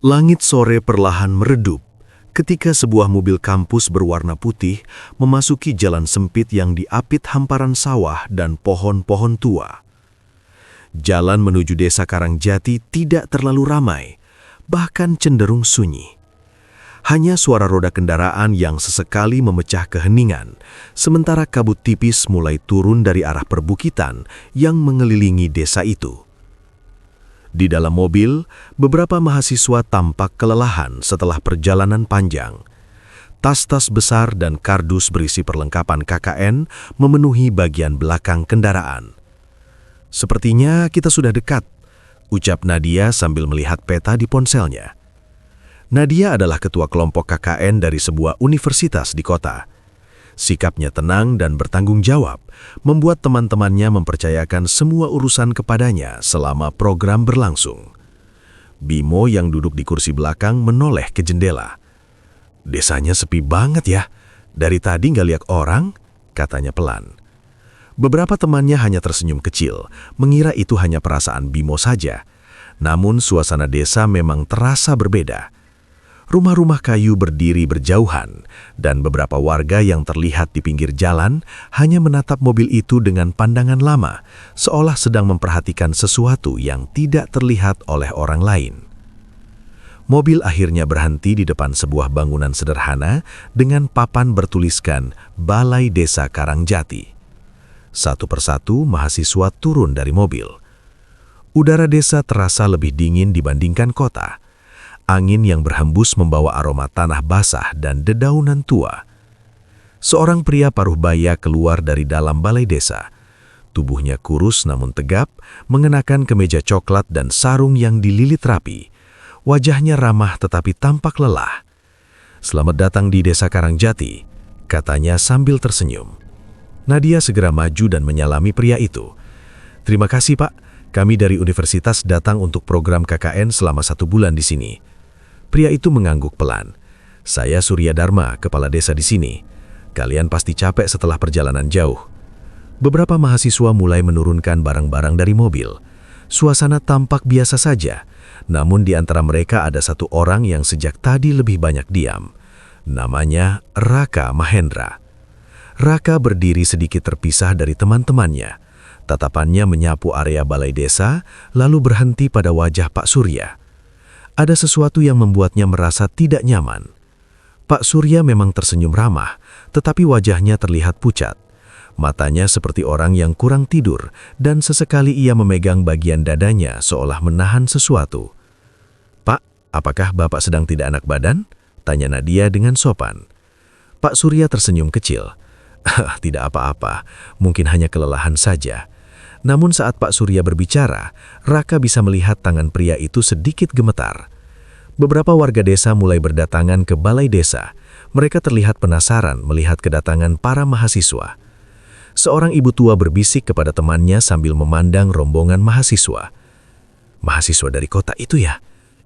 Langit sore perlahan meredup ketika sebuah mobil kampus berwarna putih memasuki jalan sempit yang diapit hamparan sawah dan pohon-pohon tua. Jalan menuju desa Karangjati tidak terlalu ramai, bahkan cenderung sunyi. Hanya suara roda kendaraan yang sesekali memecah keheningan, sementara kabut tipis mulai turun dari arah perbukitan yang mengelilingi desa itu. Di dalam mobil, beberapa mahasiswa tampak kelelahan setelah perjalanan panjang. Tas-tas besar dan kardus berisi perlengkapan KKN memenuhi bagian belakang kendaraan. "Sepertinya kita sudah dekat," ucap Nadia sambil melihat peta di ponselnya. Nadia adalah ketua kelompok KKN dari sebuah universitas di kota. Sikapnya tenang dan bertanggung jawab, membuat teman-temannya mempercayakan semua urusan kepadanya selama program berlangsung. Bimo yang duduk di kursi belakang menoleh ke jendela. "Desanya sepi banget ya, dari tadi nggak lihat orang," katanya pelan. Beberapa temannya hanya tersenyum kecil, mengira itu hanya perasaan Bimo saja. Namun suasana desa memang terasa berbeda. Rumah-rumah kayu berdiri berjauhan, dan beberapa warga yang terlihat di pinggir jalan hanya menatap mobil itu dengan pandangan lama, seolah sedang memperhatikan sesuatu yang tidak terlihat oleh orang lain. Mobil akhirnya berhenti di depan sebuah bangunan sederhana dengan papan bertuliskan Balai Desa Karangjati. Satu persatu mahasiswa turun dari mobil. Udara desa terasa lebih dingin dibandingkan kota. Angin yang berhembus membawa aroma tanah basah dan dedaunan tua. Seorang pria paruh baya keluar dari dalam balai desa. Tubuhnya kurus namun tegap, mengenakan kemeja coklat dan sarung yang dililit rapi. Wajahnya ramah tetapi tampak lelah. "Selamat datang di Desa Karangjati," katanya sambil tersenyum. Nadia segera maju dan menyalami pria itu. "Terima kasih, Pak. Kami dari universitas datang untuk program KKN selama 1 bulan di sini." Pria itu mengangguk pelan. "Saya Surya Dharma, kepala desa di sini. Kalian pasti capek setelah perjalanan jauh." Beberapa mahasiswa mulai menurunkan barang-barang dari mobil. Suasana tampak biasa saja, namun di antara mereka ada satu orang yang sejak tadi lebih banyak diam. Namanya Raka Mahendra. Raka berdiri sedikit terpisah dari teman-temannya. Tatapannya menyapu area balai desa, lalu berhenti pada wajah Pak Surya. Ada sesuatu yang membuatnya merasa tidak nyaman. Pak Surya memang tersenyum ramah, tetapi wajahnya terlihat pucat. Matanya seperti orang yang kurang tidur, dan sesekali ia memegang bagian dadanya seolah menahan sesuatu. "Pak, apakah Bapak sedang tidak enak badan?" tanya Nadia dengan sopan. Pak Surya tersenyum kecil. "Tidak apa-apa, mungkin hanya kelelahan saja." Namun saat Pak Surya berbicara, Raka bisa melihat tangan pria itu sedikit gemetar. Beberapa warga desa mulai berdatangan ke balai desa. Mereka terlihat penasaran melihat kedatangan para mahasiswa. Seorang ibu tua berbisik kepada temannya sambil memandang rombongan mahasiswa. "Mahasiswa dari kota itu ya?"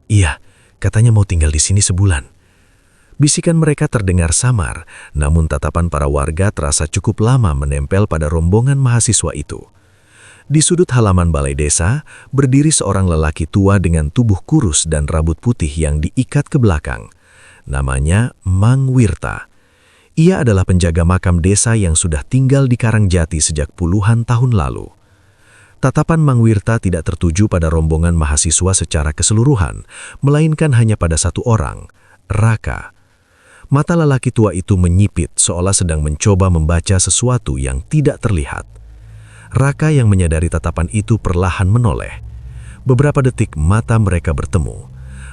"Iya, katanya mau tinggal di sini sebulan." Bisikan mereka terdengar samar, namun tatapan para warga terasa cukup lama menempel pada rombongan mahasiswa itu. Di sudut halaman balai desa, berdiri seorang lelaki tua dengan tubuh kurus dan rambut putih yang diikat ke belakang. Namanya Mang Wirta. Ia adalah penjaga makam desa yang sudah tinggal di Karangjati sejak puluhan tahun lalu. Tatapan Mang Wirta tidak tertuju pada rombongan mahasiswa secara keseluruhan, melainkan hanya pada satu orang, Raka. Mata lelaki tua itu menyipit seolah sedang mencoba membaca sesuatu yang tidak terlihat. Raka yang menyadari tatapan itu perlahan menoleh. Beberapa detik mata mereka bertemu.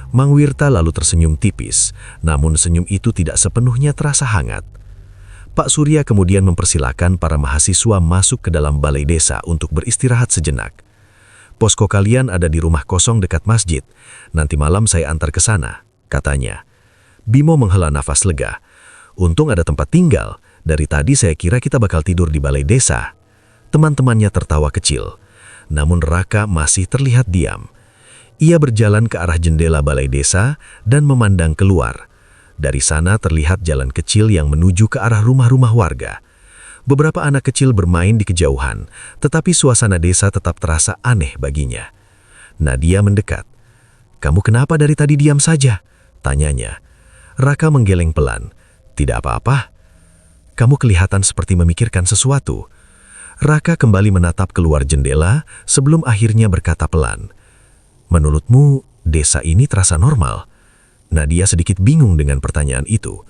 Mang Wirta lalu tersenyum tipis, namun senyum itu tidak sepenuhnya terasa hangat. Pak Surya kemudian mempersilahkan para mahasiswa masuk ke dalam balai desa untuk beristirahat sejenak. "Posko kalian ada di rumah kosong dekat masjid. Nanti malam saya antar ke sana," katanya. Bimo menghela nafas lega. "Untung ada tempat tinggal. Dari tadi saya kira kita bakal tidur di balai desa." Teman-temannya tertawa kecil. Namun Raka masih terlihat diam. Ia berjalan ke arah jendela balai desa dan memandang keluar. Dari sana terlihat jalan kecil yang menuju ke arah rumah-rumah warga. Beberapa anak kecil bermain di kejauhan, tetapi suasana desa tetap terasa aneh baginya. Nadia mendekat. "Kamu kenapa dari tadi diam saja?" tanyanya. Raka menggeleng pelan. "Tidak apa-apa." "Kamu kelihatan seperti memikirkan sesuatu." Raka kembali menatap keluar jendela sebelum akhirnya berkata pelan, "Menurutmu, desa ini terasa normal?" Nadia sedikit bingung dengan pertanyaan itu.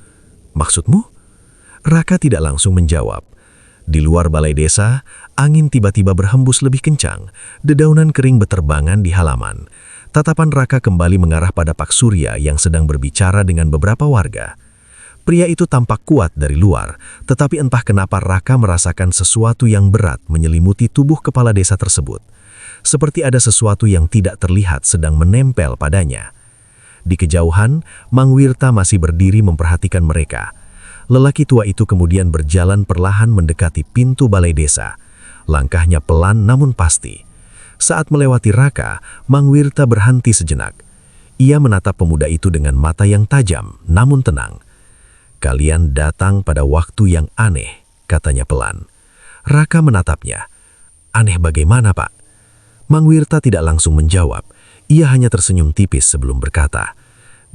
"Maksudmu?" Raka tidak langsung menjawab. Di luar balai desa, angin tiba-tiba berhembus lebih kencang, dedaunan kering beterbangan di halaman. Tatapan Raka kembali mengarah pada Pak Surya yang sedang berbicara dengan beberapa warga. Pria itu tampak kuat dari luar, tetapi entah kenapa Raka merasakan sesuatu yang berat menyelimuti tubuh kepala desa tersebut. Seperti ada sesuatu yang tidak terlihat sedang menempel padanya. Di kejauhan, Mang Wirta masih berdiri memperhatikan mereka. Lelaki tua itu kemudian berjalan perlahan mendekati pintu balai desa. Langkahnya pelan namun pasti. Saat melewati Raka, Mang Wirta berhenti sejenak. Ia menatap pemuda itu dengan mata yang tajam namun tenang. "Kalian datang pada waktu yang aneh," katanya pelan. Raka menatapnya. "Aneh bagaimana, Pak?" Mang Wirta tidak langsung menjawab. Ia hanya tersenyum tipis sebelum berkata,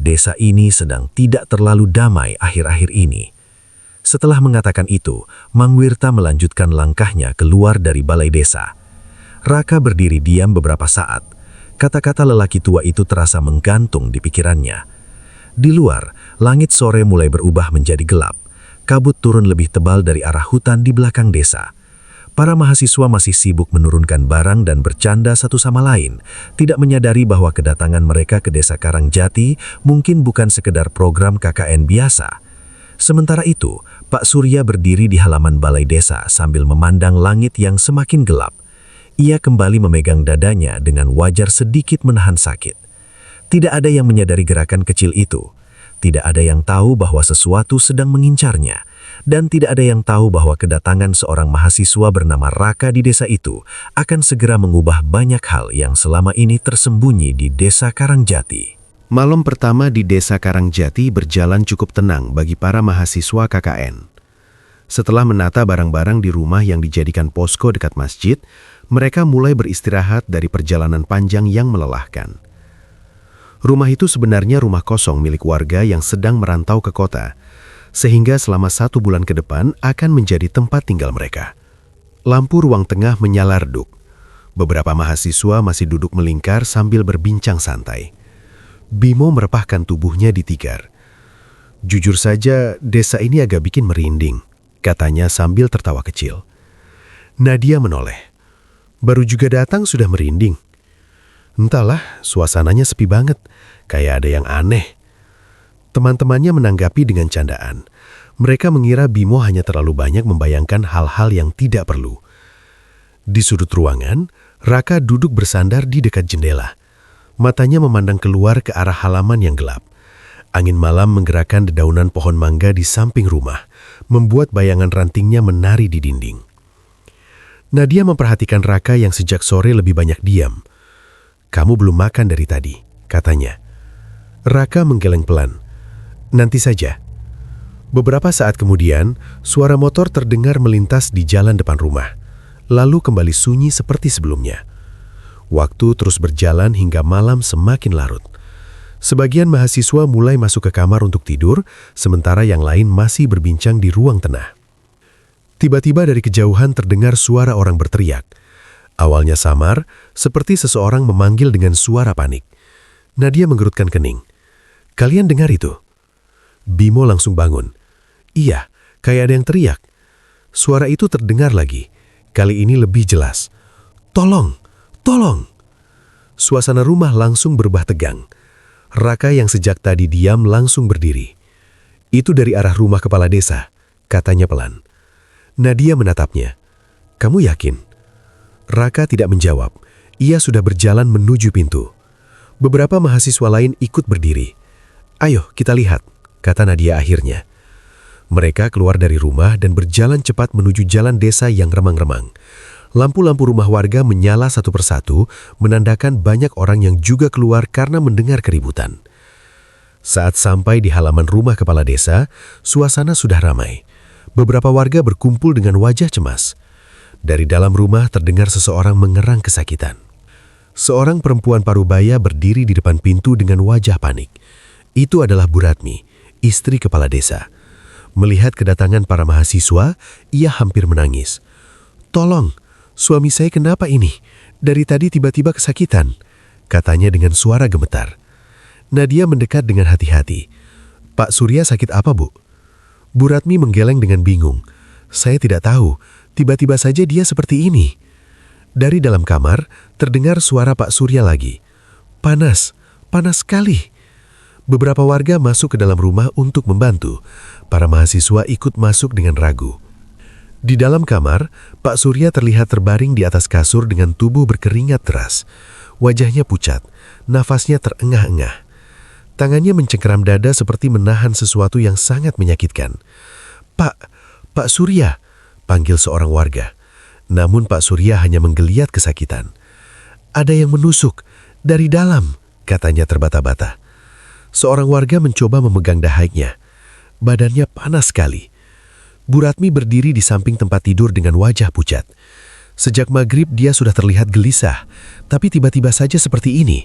"Desa ini sedang tidak terlalu damai akhir-akhir ini." Setelah mengatakan itu, Mang Wirta melanjutkan langkahnya keluar dari balai desa. Raka berdiri diam beberapa saat. Kata-kata lelaki tua itu terasa menggantung di pikirannya. Di luar, langit sore mulai berubah menjadi gelap. Kabut turun lebih tebal dari arah hutan di belakang desa. Para mahasiswa masih sibuk menurunkan barang dan bercanda satu sama lain, tidak menyadari bahwa kedatangan mereka ke desa Karangjati mungkin bukan sekedar program KKN biasa. Sementara itu, Pak Surya berdiri di halaman balai desa sambil memandang langit yang semakin gelap. Ia kembali memegang dadanya dengan wajar sedikit menahan sakit. Tidak ada yang menyadari gerakan kecil itu. Tidak ada yang tahu bahwa sesuatu sedang mengincarnya. Dan tidak ada yang tahu bahwa kedatangan seorang mahasiswa bernama Raka di desa itu akan segera mengubah banyak hal yang selama ini tersembunyi di desa Karangjati. Malam pertama di desa Karangjati berjalan cukup tenang bagi para mahasiswa KKN. Setelah menata barang-barang di rumah yang dijadikan posko dekat masjid, mereka mulai beristirahat dari perjalanan panjang yang melelahkan. Rumah itu sebenarnya rumah kosong milik warga yang sedang merantau ke kota, sehingga selama 1 bulan ke depan akan menjadi tempat tinggal mereka. Lampu ruang tengah menyala redup. Beberapa mahasiswa masih duduk melingkar sambil berbincang santai. Bimo merepahkan tubuhnya di tikar. "Jujur saja, desa ini agak bikin merinding," katanya sambil tertawa kecil. Nadia menoleh. "Baru juga datang sudah merinding." "Entahlah, suasananya sepi banget, kayak ada yang aneh." Teman-temannya menanggapi dengan candaan. Mereka mengira Bimo hanya terlalu banyak membayangkan hal-hal yang tidak perlu. Di sudut ruangan, Raka duduk bersandar di dekat jendela. Matanya memandang keluar ke arah halaman yang gelap. Angin malam menggerakkan dedaunan pohon mangga di samping rumah, membuat bayangan rantingnya menari di dinding. Nadia memperhatikan Raka yang sejak sore lebih banyak diam. "Kamu belum makan dari tadi," katanya. Raka menggeleng pelan. "Nanti saja." Beberapa saat kemudian, suara motor terdengar melintas di jalan depan rumah, lalu kembali sunyi seperti sebelumnya. Waktu terus berjalan hingga malam semakin larut. Sebagian mahasiswa mulai masuk ke kamar untuk tidur, sementara yang lain masih berbincang di ruang tengah. Tiba-tiba dari kejauhan terdengar suara orang berteriak. Awalnya samar, seperti seseorang memanggil dengan suara panik. Nadia menggerutkan kening. "Kalian dengar itu?" Bimo langsung bangun. "Iya, kayak ada yang teriak." Suara itu terdengar lagi. Kali ini lebih jelas. "Tolong! Tolong!" Suasana rumah langsung berubah tegang. Raka yang sejak tadi diam langsung berdiri. "Itu dari arah rumah kepala desa," katanya pelan. Nadia menatapnya. "Kamu yakin?" Raka tidak menjawab. Ia sudah berjalan menuju pintu. Beberapa mahasiswa lain ikut berdiri. "Ayo kita lihat," kata Nadia akhirnya. Mereka keluar dari rumah dan berjalan cepat menuju jalan desa yang remang-remang. Lampu-lampu rumah warga menyala satu persatu, menandakan banyak orang yang juga keluar karena mendengar keributan. Saat sampai di halaman rumah kepala desa, suasana sudah ramai. Beberapa warga berkumpul dengan wajah cemas. Dari dalam rumah terdengar seseorang mengerang kesakitan. Seorang perempuan parubaya berdiri di depan pintu dengan wajah panik. Itu adalah Bu Ratmi, istri kepala desa. Melihat kedatangan para mahasiswa, ia hampir menangis. "Tolong, suami saya kenapa ini? Dari tadi tiba-tiba kesakitan," katanya dengan suara gemetar. Nadia mendekat dengan hati-hati. "Pak Surya sakit apa, Bu?" Bu Ratmi menggeleng dengan bingung. "Saya tidak tahu, tiba-tiba saja dia seperti ini." Dari dalam kamar, terdengar suara Pak Surya lagi. "Panas, panas sekali." Beberapa warga masuk ke dalam rumah untuk membantu. Para mahasiswa ikut masuk dengan ragu. Di dalam kamar, Pak Surya terlihat terbaring di atas kasur dengan tubuh berkeringat deras. Wajahnya pucat, nafasnya terengah-engah. Tangannya mencengkeram dada seperti menahan sesuatu yang sangat menyakitkan. Pak Surya," panggil seorang warga. Namun Pak Surya hanya menggeliat kesakitan. "Ada yang menusuk dari dalam," katanya terbata-bata. Seorang warga mencoba memegang dahanya. Badannya panas sekali. Bu Ratmi berdiri di samping tempat tidur dengan wajah pucat. Sejak maghrib dia sudah terlihat gelisah, tapi tiba-tiba saja seperti ini.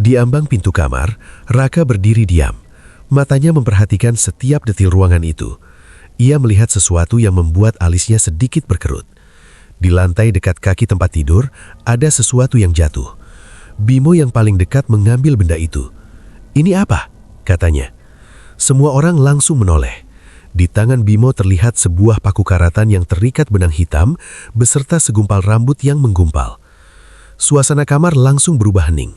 Di ambang pintu kamar, Raka berdiri diam. Matanya memperhatikan setiap detil ruangan itu. Ia melihat sesuatu yang membuat alisnya sedikit berkerut. Di lantai dekat kaki tempat tidur, ada sesuatu yang jatuh. Bimo yang paling dekat mengambil benda itu. "Ini apa?" katanya. Semua orang langsung menoleh. Di tangan Bimo terlihat sebuah paku karatan yang terikat benang hitam beserta segumpal rambut yang menggumpal. Suasana kamar langsung berubah hening.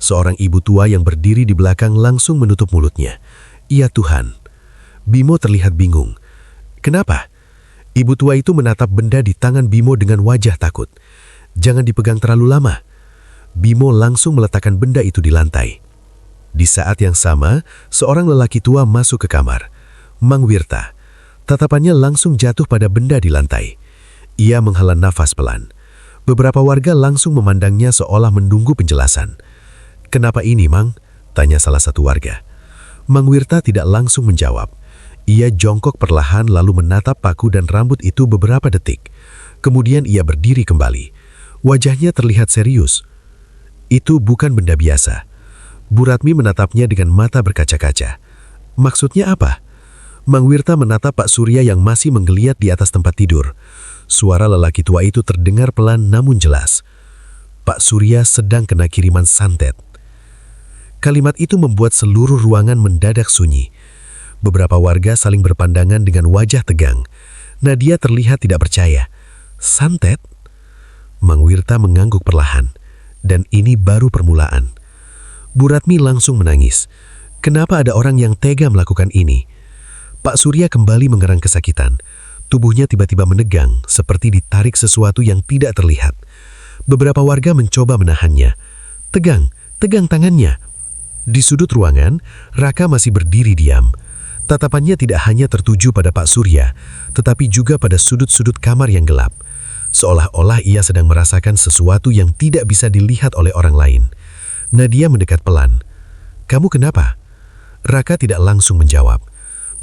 Seorang ibu tua yang berdiri di belakang langsung menutup mulutnya. "Ya Tuhan." Bimo terlihat bingung. "Kenapa?" Ibu tua itu menatap benda di tangan Bimo dengan wajah takut. "Jangan dipegang terlalu lama." Bimo langsung meletakkan benda itu di lantai. Di saat yang sama, seorang lelaki tua masuk ke kamar. Mang Wirta. Tatapannya langsung jatuh pada benda di lantai. Ia menghela nafas pelan. Beberapa warga langsung memandangnya seolah menunggu penjelasan. "Kenapa ini, Mang?" tanya salah satu warga. Mang Wirta tidak langsung menjawab. Ia jongkok perlahan lalu menatap paku dan rambut itu beberapa detik. Kemudian ia berdiri kembali. Wajahnya terlihat serius. "Itu bukan benda biasa." Bu Ratmi menatapnya dengan mata berkaca-kaca. "Maksudnya apa?" Mang Wirta menatap Pak Surya yang masih menggeliat di atas tempat tidur. Suara lelaki tua itu terdengar pelan namun jelas. "Pak Surya sedang kena kiriman santet." Kalimat itu membuat seluruh ruangan mendadak sunyi. Beberapa warga saling berpandangan dengan wajah tegang. Nadia terlihat tidak percaya. "Santet?" Mang Wirta mengangguk perlahan. Dan ini baru permulaan. Bu Ratmi langsung menangis. Kenapa ada orang yang tega melakukan ini? Pak Surya kembali mengerang kesakitan. Tubuhnya tiba-tiba menegang, seperti ditarik sesuatu yang tidak terlihat. Beberapa warga mencoba menahannya. "Tegang, tegang tangannya." Di sudut ruangan, Raka masih berdiri diam. Tatapannya tidak hanya tertuju pada Pak Surya, tetapi juga pada sudut-sudut kamar yang gelap. Seolah-olah ia sedang merasakan sesuatu yang tidak bisa dilihat oleh orang lain. Nadia mendekat pelan. "Kamu kenapa?" Raka tidak langsung menjawab.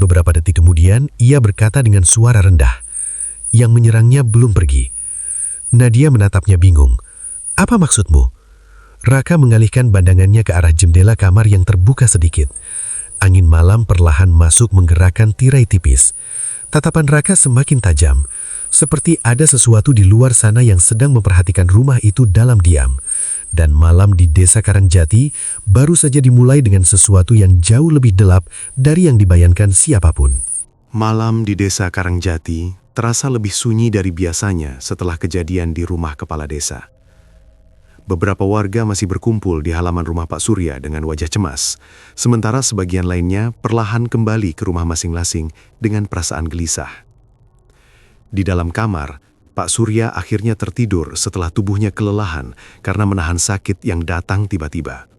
Beberapa detik kemudian, ia berkata dengan suara rendah. Yang menyerangnya belum pergi. Nadia menatapnya bingung. "Apa maksudmu?" Raka mengalihkan pandangannya ke arah jendela kamar yang terbuka sedikit. Angin malam perlahan masuk menggerakkan tirai tipis. Tatapan Raka semakin tajam, seperti ada sesuatu di luar sana yang sedang memperhatikan rumah itu dalam diam. Dan malam di Desa Karangjati baru saja dimulai dengan sesuatu yang jauh lebih gelap dari yang dibayangkan siapapun. Malam di Desa Karangjati terasa lebih sunyi dari biasanya setelah kejadian di rumah kepala desa. Beberapa warga masih berkumpul di halaman rumah Pak Surya dengan wajah cemas, sementara sebagian lainnya perlahan kembali ke rumah masing-masing dengan perasaan gelisah. Di dalam kamar, Pak Surya akhirnya tertidur setelah tubuhnya kelelahan karena menahan sakit yang datang tiba-tiba.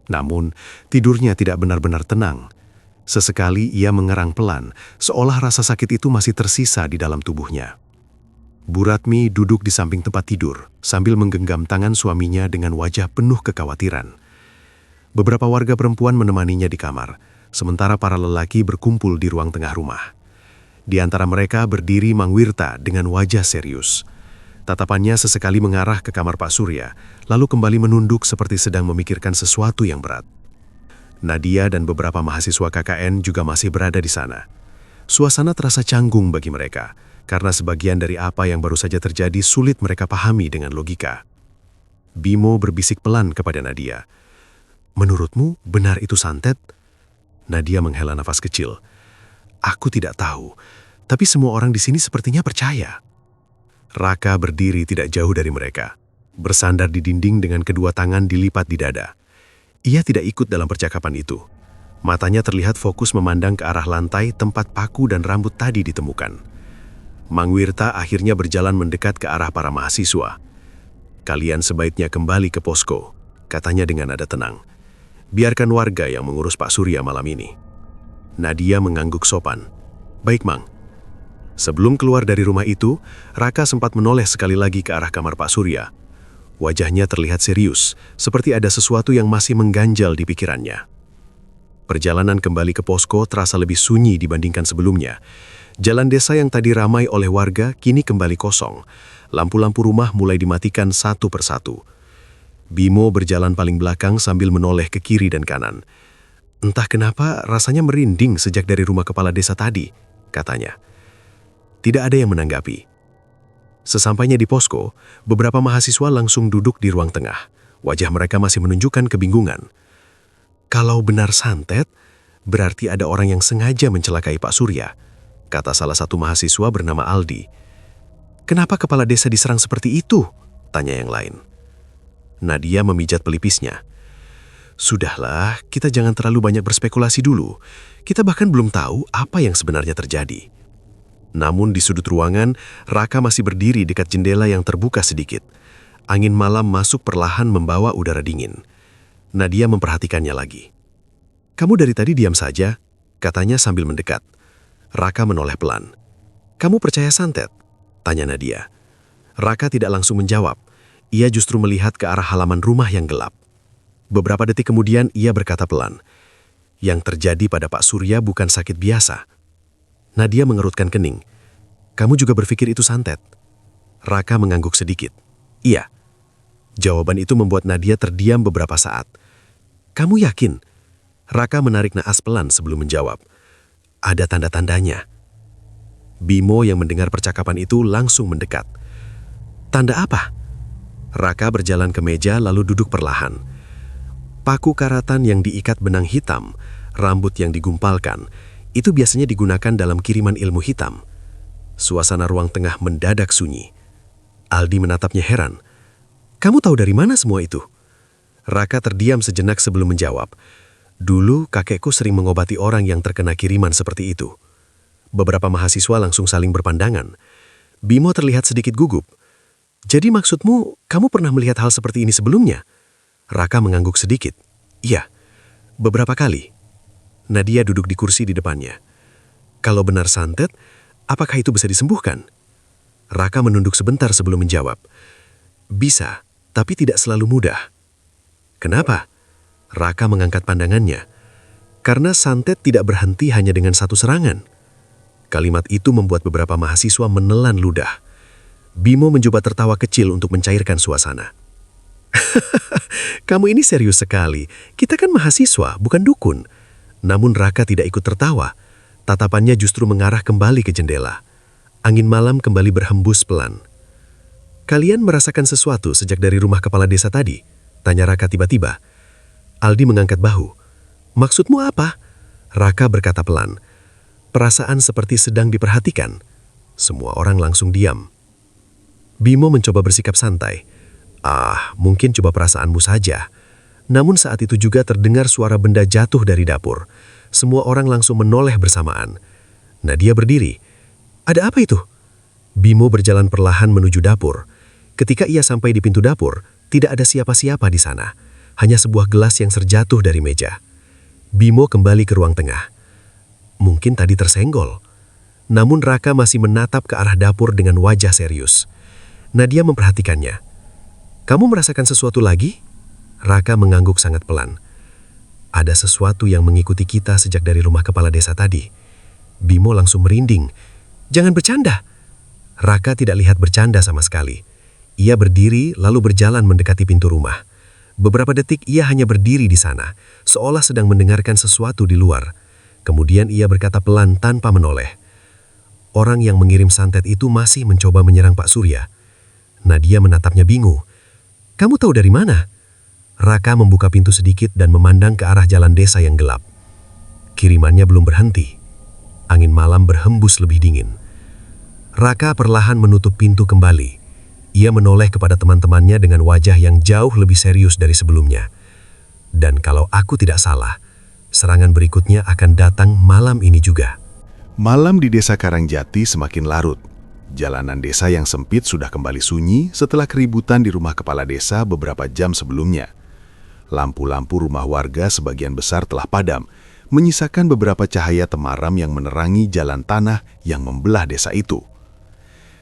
Namun, tidurnya tidak benar-benar tenang. Sesekali ia mengerang pelan, seolah rasa sakit itu masih tersisa di dalam tubuhnya. Bu Ratmi duduk di samping tempat tidur, sambil menggenggam tangan suaminya dengan wajah penuh kekhawatiran. Beberapa warga perempuan menemaninya di kamar, sementara para lelaki berkumpul di ruang tengah rumah. Di antara mereka berdiri Mang Wirta dengan wajah serius. Tatapannya sesekali mengarah ke kamar Pak Surya, lalu kembali menunduk seperti sedang memikirkan sesuatu yang berat. Nadia dan beberapa mahasiswa KKN juga masih berada di sana. Suasana terasa canggung bagi mereka, karena sebagian dari apa yang baru saja terjadi sulit mereka pahami dengan logika. Bimo berbisik pelan kepada Nadia. "Menurutmu benar itu santet?" Nadia menghela nafas kecil. "Aku tidak tahu, tapi semua orang di sini sepertinya percaya." Raka berdiri tidak jauh dari mereka, bersandar di dinding dengan kedua tangan dilipat di dada. Ia tidak ikut dalam percakapan itu. Matanya terlihat fokus memandang ke arah lantai tempat paku dan rambut tadi ditemukan. Mang Wirta akhirnya berjalan mendekat ke arah para mahasiswa. "Kalian sebaiknya kembali ke posko," katanya dengan nada tenang. "Biarkan warga yang mengurus Pak Surya malam ini." Nadia mengangguk sopan. "Baik, Mang." Sebelum keluar dari rumah itu, Raka sempat menoleh sekali lagi ke arah kamar Pak Surya. Wajahnya terlihat serius, seperti ada sesuatu yang masih mengganjal di pikirannya. Perjalanan kembali ke posko terasa lebih sunyi dibandingkan sebelumnya. Jalan desa yang tadi ramai oleh warga kini kembali kosong. Lampu-lampu rumah mulai dimatikan satu persatu. Bimo berjalan paling belakang sambil menoleh ke kiri dan kanan. "Entah kenapa rasanya merinding sejak dari rumah kepala desa tadi," katanya. Tidak ada yang menanggapi. Sesampainya di posko, beberapa mahasiswa langsung duduk di ruang tengah. Wajah mereka masih menunjukkan kebingungan. "Kalau benar santet, berarti ada orang yang sengaja mencelakai Pak Surya," kata salah satu mahasiswa bernama Aldi. "Kenapa kepala desa diserang seperti itu?" tanya yang lain. Nadia memijat pelipisnya. "Sudahlah, kita jangan terlalu banyak berspekulasi dulu. Kita bahkan belum tahu apa yang sebenarnya terjadi." Namun di sudut ruangan, Raka masih berdiri dekat jendela yang terbuka sedikit. Angin malam masuk perlahan membawa udara dingin. Nadia memperhatikannya lagi. "Kamu dari tadi diam saja," katanya sambil mendekat. Raka menoleh pelan. "Kamu percaya santet?" tanya Nadia. Raka tidak langsung menjawab. Ia justru melihat ke arah halaman rumah yang gelap. Beberapa detik kemudian ia berkata pelan, "Yang terjadi pada Pak Surya bukan sakit biasa." Nadia mengerutkan kening. "Kamu juga berpikir itu santet?" Raka mengangguk sedikit. "Iya." Jawaban itu membuat Nadia terdiam beberapa saat. "Kamu yakin?" Raka menarik naas pelan sebelum menjawab. "Ada tanda-tandanya." Bimo yang mendengar percakapan itu langsung mendekat. "Tanda apa?" Raka berjalan ke meja lalu duduk perlahan. Paku karatan yang diikat benang hitam, rambut yang digumpalkan, itu biasanya digunakan dalam kiriman ilmu hitam. Suasana ruang tengah mendadak sunyi. Aldi menatapnya heran. "Kamu tahu dari mana semua itu?" Raka terdiam sejenak sebelum menjawab. "Dulu kakekku sering mengobati orang yang terkena kiriman seperti itu." Beberapa mahasiswa langsung saling berpandangan. Bimo terlihat sedikit gugup. "Jadi maksudmu, kamu pernah melihat hal seperti ini sebelumnya?" Raka mengangguk sedikit. "Iya, beberapa kali." Nadia duduk di kursi di depannya. "Kalau benar santet, apakah itu bisa disembuhkan?" Raka menunduk sebentar sebelum menjawab. "Bisa, tapi tidak selalu mudah." "Kenapa?" Raka mengangkat pandangannya. "Karena santet tidak berhenti hanya dengan satu serangan." Kalimat itu membuat beberapa mahasiswa menelan ludah. Bimo mencoba tertawa kecil untuk mencairkan suasana. "Kamu ini serius sekali. Kita kan mahasiswa, bukan dukun." Namun Raka tidak ikut tertawa. Tatapannya justru mengarah kembali ke jendela. Angin malam kembali berhembus pelan. "Kalian merasakan sesuatu sejak dari rumah kepala desa tadi?" tanya Raka tiba-tiba. Aldi mengangkat bahu. "Maksudmu apa?" Raka berkata pelan. "Perasaan seperti sedang diperhatikan." Semua orang langsung diam. Bimo mencoba bersikap santai. Mungkin coba perasaanmu saja." Namun saat itu juga terdengar suara benda jatuh dari dapur. Semua orang langsung menoleh bersamaan. Nadia berdiri. "Ada apa itu?" Bimo berjalan perlahan menuju dapur. Ketika ia sampai di pintu dapur, tidak ada siapa-siapa di sana. Hanya sebuah gelas yang terjatuh dari meja. Bimo kembali ke ruang tengah. Mungkin tadi tersenggol. Namun Raka masih menatap ke arah dapur dengan wajah serius. Nadia memperhatikannya. "Kamu merasakan sesuatu lagi?" Raka mengangguk sangat pelan. "Ada sesuatu yang mengikuti kita sejak dari rumah kepala desa tadi." Bimo langsung merinding. "Jangan bercanda." Raka tidak lihat bercanda sama sekali. Ia berdiri lalu berjalan mendekati pintu rumah. Beberapa detik ia hanya berdiri di sana, seolah sedang mendengarkan sesuatu di luar. Kemudian ia berkata pelan tanpa menoleh. Orang yang mengirim santet itu masih mencoba menyerang Pak Surya. Nadia menatapnya bingung. "Kamu tahu dari mana?" Raka membuka pintu sedikit dan memandang ke arah jalan desa yang gelap. Kirimannya belum berhenti. Angin malam berhembus lebih dingin. Raka perlahan menutup pintu kembali. Ia menoleh kepada teman-temannya dengan wajah yang jauh lebih serius dari sebelumnya. Dan kalau aku tidak salah, serangan berikutnya akan datang malam ini juga. Malam di desa Karangjati semakin larut. Jalanan desa yang sempit sudah kembali sunyi setelah keributan di rumah kepala desa beberapa jam sebelumnya. Lampu-lampu rumah warga sebagian besar telah padam, menyisakan beberapa cahaya temaram yang menerangi jalan tanah yang membelah desa itu.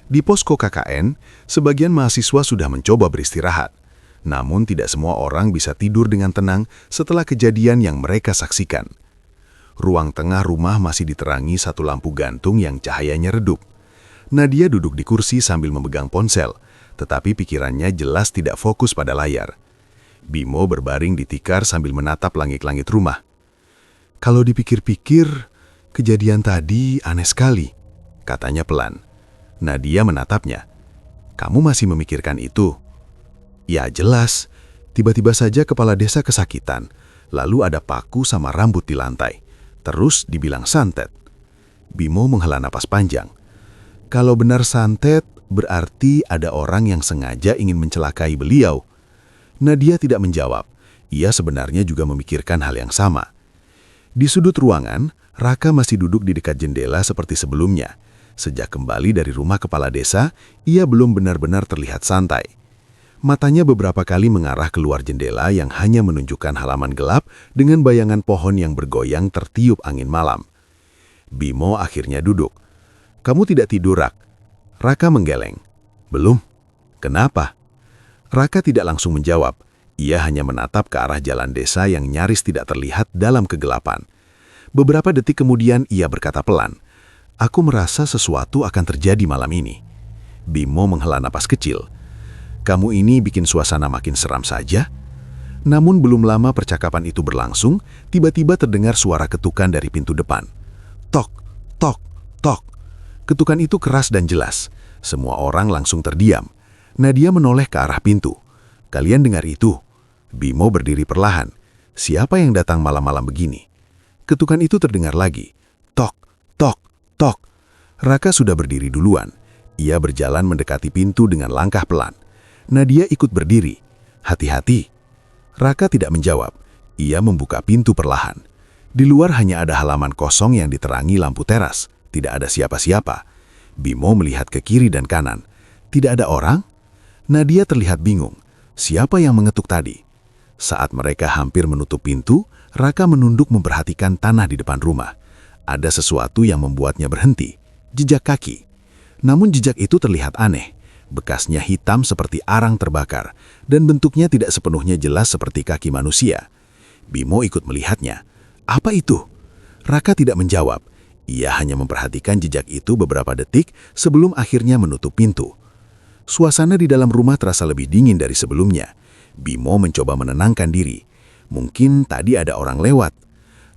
Di posko KKN, sebagian mahasiswa sudah mencoba beristirahat. Namun tidak semua orang bisa tidur dengan tenang setelah kejadian yang mereka saksikan. Ruang tengah rumah masih diterangi satu lampu gantung yang cahayanya redup. Nadia duduk di kursi sambil memegang ponsel, tetapi pikirannya jelas tidak fokus pada layar. Bimo berbaring di tikar sambil menatap langit-langit rumah. "Kalau dipikir-pikir, kejadian tadi aneh sekali," katanya pelan. Nadia menatapnya. "Kamu masih memikirkan itu?" "Ya jelas, tiba-tiba saja kepala desa kesakitan, lalu ada paku sama rambut di lantai. Terus dibilang santet." Bimo menghela napas panjang. "Kalau benar santet, berarti ada orang yang sengaja ingin mencelakai beliau." Nadia tidak menjawab. Ia sebenarnya juga memikirkan hal yang sama. Di sudut ruangan, Raka masih duduk di dekat jendela seperti sebelumnya. Sejak kembali dari rumah kepala desa, ia belum benar-benar terlihat santai. Matanya beberapa kali mengarah keluar jendela yang hanya menunjukkan halaman gelap dengan bayangan pohon yang bergoyang tertiup angin malam. Bimo akhirnya duduk. "Kamu tidak tidur, Rak?" Raka menggeleng. "Belum." "Kenapa?" Raka tidak langsung menjawab. Ia hanya menatap ke arah jalan desa yang nyaris tidak terlihat dalam kegelapan. Beberapa detik kemudian ia berkata pelan, "Aku merasa sesuatu akan terjadi malam ini." Bimo menghela napas kecil. "Kamu ini bikin suasana makin seram saja." Namun belum lama percakapan itu berlangsung, tiba-tiba terdengar suara ketukan dari pintu depan. Tok, tok, tok. Ketukan itu keras dan jelas. Semua orang langsung terdiam. Nadia menoleh ke arah pintu. "Kalian dengar itu?" Bimo berdiri perlahan. "Siapa yang datang malam-malam begini?" Ketukan itu terdengar lagi. Tok, tok, tok. Raka sudah berdiri duluan. Ia berjalan mendekati pintu dengan langkah pelan. Nadia ikut berdiri. "Hati-hati." Raka tidak menjawab. Ia membuka pintu perlahan. Di luar hanya ada halaman kosong yang diterangi lampu teras. Tidak ada siapa-siapa. Bimo melihat ke kiri dan kanan. Tidak ada orang? Nadia terlihat bingung. Siapa yang mengetuk tadi? Saat mereka hampir menutup pintu, Raka menunduk memperhatikan tanah di depan rumah. Ada sesuatu yang membuatnya berhenti. Jejak kaki. Namun jejak itu terlihat aneh. Bekasnya hitam seperti arang terbakar, dan bentuknya tidak sepenuhnya jelas seperti kaki manusia. Bimo ikut melihatnya. "Apa itu?" Raka tidak menjawab. Ia hanya memperhatikan jejak itu beberapa detik sebelum akhirnya menutup pintu. Suasana di dalam rumah terasa lebih dingin dari sebelumnya. Bimo mencoba menenangkan diri. Mungkin tadi ada orang lewat.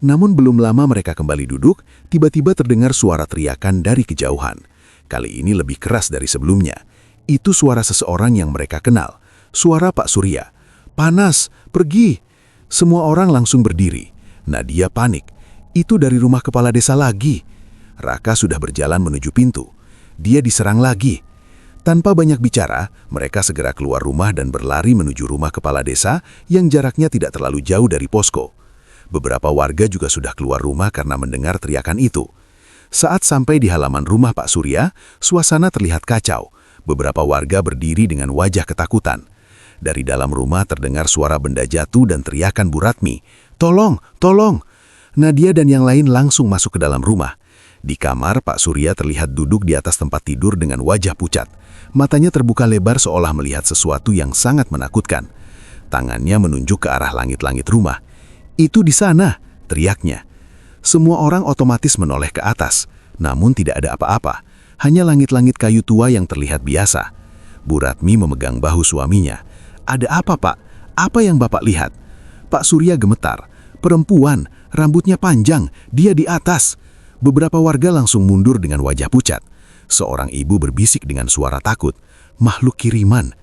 Namun belum lama mereka kembali duduk, tiba-tiba terdengar suara teriakan dari kejauhan. Kali ini lebih keras dari sebelumnya. Itu suara seseorang yang mereka kenal. Suara Pak Surya. "Panas, pergi!" Semua orang langsung berdiri. Nadia panik. Itu dari rumah kepala desa lagi. Raka sudah berjalan menuju pintu. Dia diserang lagi. Tanpa banyak bicara, mereka segera keluar rumah dan berlari menuju rumah kepala desa yang jaraknya tidak terlalu jauh dari posko. Beberapa warga juga sudah keluar rumah karena mendengar teriakan itu. Saat sampai di halaman rumah Pak Surya, suasana terlihat kacau. Beberapa warga berdiri dengan wajah ketakutan. Dari dalam rumah terdengar suara benda jatuh dan teriakan Bu Ratmi. "Tolong, tolong!" Nadia dan yang lain langsung masuk ke dalam rumah. Di kamar, Pak Surya terlihat duduk di atas tempat tidur dengan wajah pucat. Matanya terbuka lebar seolah melihat sesuatu yang sangat menakutkan. Tangannya menunjuk ke arah langit-langit rumah. "Itu di sana!" teriaknya. Semua orang otomatis menoleh ke atas, namun tidak ada apa-apa. Hanya langit-langit kayu tua yang terlihat biasa. Bu Ratmi memegang bahu suaminya. "Ada apa, Pak? Apa yang Bapak lihat?" Pak Surya gemetar. "Perempuan, rambutnya panjang, dia di atas." Beberapa warga langsung mundur dengan wajah pucat. Seorang ibu berbisik dengan suara takut, "Makhluk kiriman."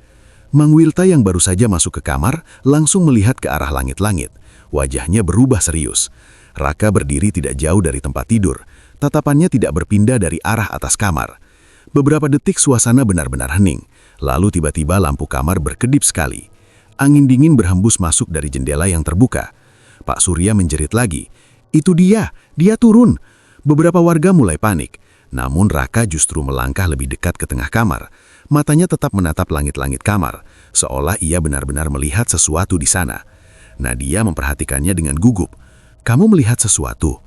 Mang Wirta yang baru saja masuk ke kamar langsung melihat ke arah langit-langit. Wajahnya berubah serius. Raka berdiri tidak jauh dari tempat tidur. Tatapannya tidak berpindah dari arah atas kamar. Beberapa detik suasana benar-benar hening. Lalu tiba-tiba lampu kamar berkedip sekali. Angin dingin berhembus masuk dari jendela yang terbuka. Pak Surya menjerit lagi. "Itu dia turun." Beberapa warga mulai panik. Namun Raka justru melangkah lebih dekat ke tengah kamar. Matanya tetap menatap langit-langit kamar, seolah ia benar-benar melihat sesuatu di sana. Nadia memperhatikannya dengan gugup. "Kamu melihat sesuatu?"